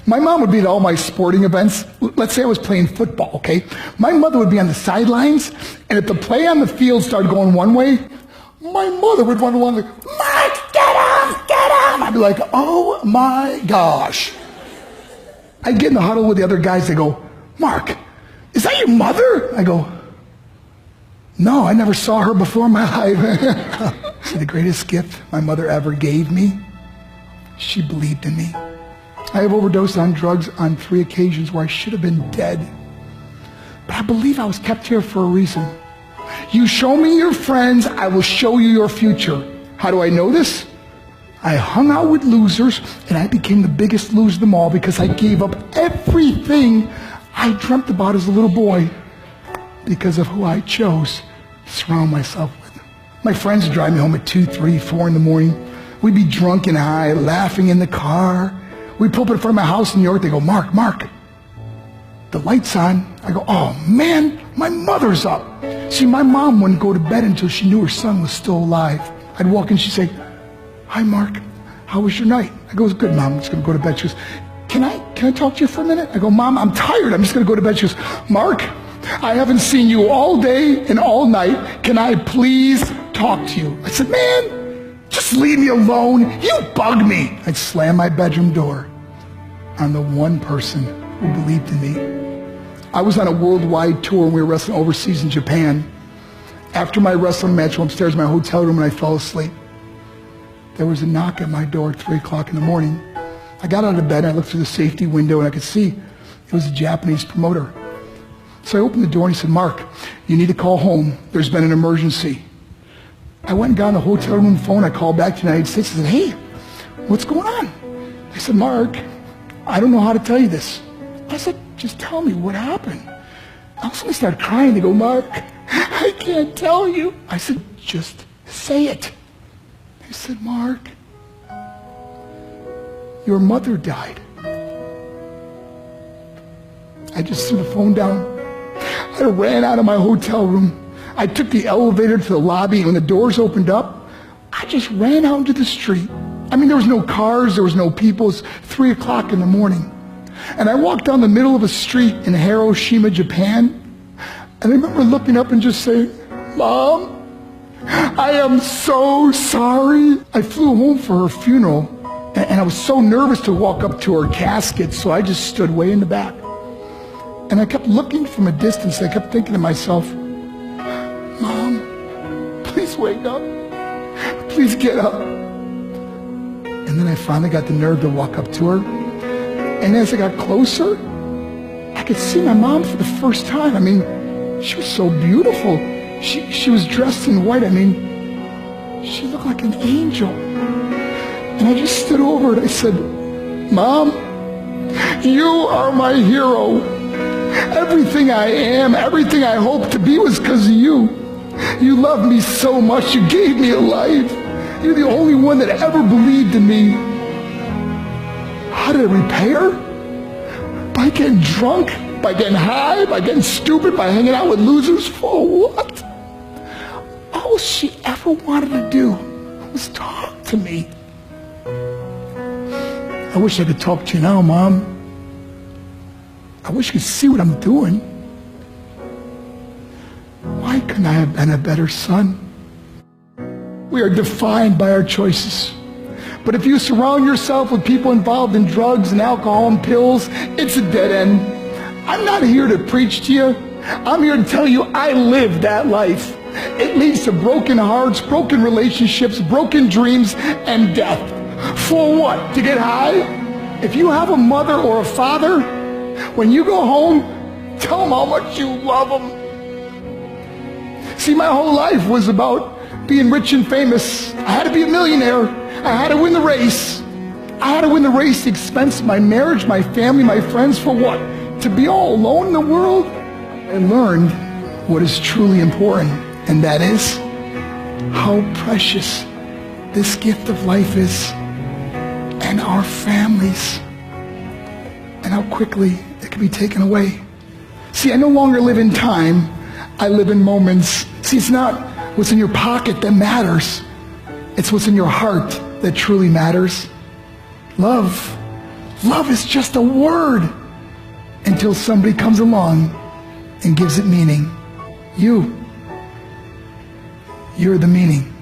My mom would be at all my sporting events. Let's say I was playing football, okay? My mother would be on the sidelines, and if the play on the field started going one way, my mother would run along like, Mark, get him, get him! I'd be like, oh my gosh. I'd get in the huddle with the other guys, they go, Mark, is that your mother? I go, no, I never saw her before in my life. See, the greatest gift my mother ever gave me, she believed in me. I have overdosed on drugs on 3 occasions where I should have been dead. But I believe I was kept here for a reason. You show me your friends, I will show you your future. How do I know this? I hung out with losers, and I became the biggest loser of them all because I gave up everything I dreamt about as a little boy because of who I chose to surround myself with. My friends would drive me home at 2, 3, 4 in the morning. We'd be drunk and high, laughing in the car. We'd pull up in front of my house in New York. They go, Mark, the light's on. I go, oh man, my mother's up. See, my mom wouldn't go to bed until she knew her son was still alive. I'd walk in, she'd say, hi Mark, how was your night? I go, it was good, Mom, I'm just gonna go to bed. She goes, can I talk to you for a minute? I go, Mom, I'm tired, I'm just gonna go to bed. She goes, Mark, I haven't seen you all day and all night. Can I please talk to you? I said, man, just leave me alone. You bug me. I'd slam my bedroom door on the one person who believed in me. I was on a worldwide tour and we were wrestling overseas in Japan. After my wrestling match, I went upstairs in my hotel room and I fell asleep. There was a knock at my door at 3 o'clock in the morning. I got out of bed and I looked through the safety window and I could see it was a Japanese promoter. So I opened the door and he said, Mark, you need to call home. There's been an emergency. I went and got on the hotel room phone. I called back to the United States. I said, hey, what's going on? They said, Mark, I don't know how to tell you this. I said, just tell me what happened. All of a sudden they started crying. They go, Mark, I can't tell you. I said, just say it. They said, Mark, your mother died. I just threw the phone down. I ran out of my hotel room. I took the elevator to the lobby, and when the doors opened up, I just ran out into the street. I mean, there was no cars, there was no people. It was 3 o'clock in the morning. And I walked down the middle of a street in Hiroshima, Japan, and I remember looking up and just saying, Mom, I am so sorry. I flew home for her funeral, and I was so nervous to walk up to her casket, so I just stood way in the back. And I kept looking from a distance. I kept thinking to myself, Mom, please wake up. Please get up. And then I finally got the nerve to walk up to her. And as I got closer, I could see my mom for the first time. I mean, she was so beautiful. She was dressed in white. I mean, she looked like an angel. And I just stood over her and I said, Mom, you are my hero. Everything I am, everything I hope to be was because of you. You loved me so much. You gave me a life. You're the only one that ever believed in me. How did I repay her? By getting drunk? By getting high? By getting stupid? By hanging out with losers? For what? All she ever wanted to do was talk to me. I wish I could talk to you now, Mom. I wish you could see what I'm doing. Why couldn't I have been a better son? We are defined by our choices. But if you surround yourself with people involved in drugs and alcohol and pills, it's a dead end. I'm not here to preach to you. I'm here to tell you I lived that life. It leads to broken hearts, broken relationships, broken dreams, and death. For what? To get high? If you have a mother or a father, when you go home, tell them how much you love them. See, my whole life was about being rich and famous. I had to be a millionaire. I had to win the race. I had to win the race at the expense of my marriage, my family, my friends. For what? To be all alone in the world? I learned what is truly important, and that is how precious this gift of life is, and our families, and how quickly it can be taken away. See, I no longer live in time. I live in moments. See, it's not what's in your pocket that matters. It's what's in your heart that truly matters. Love Love is just a word until somebody comes along and gives it meaning. You're the meaning.